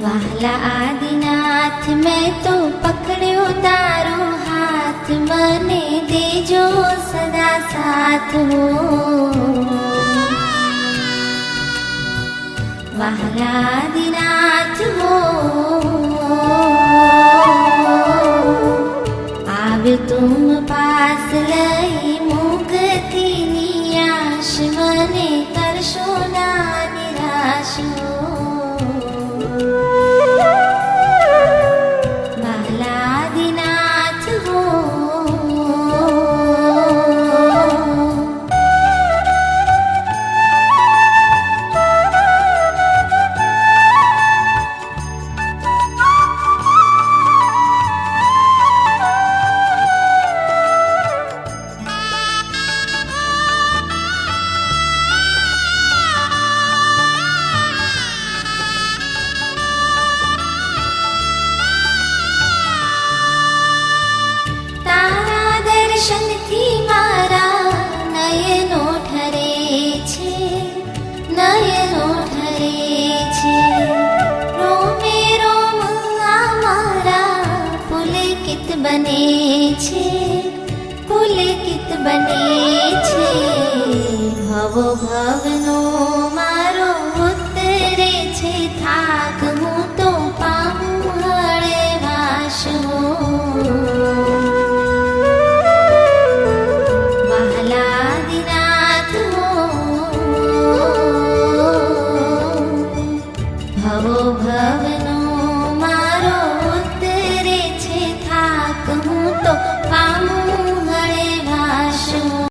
વહાલા આદિનાથ મેં તો પકડ્યો તારો હાથ, મને દેજો સદા સાથ હો. વહાલા આદિનાથ હો, આવ્યો તુમ પાસ લઈ મુક્તિની આશ, મને કરશો ના નિરાશ હો. વહાલા આદિનાથ હો, દર્શનથી મારા નયનો ઠરે છે, નયનો ઠરે છે. રોમે રોમ આ મારા પુલકિત બને છે, પુલકિત બને છે. ભવો ભવનો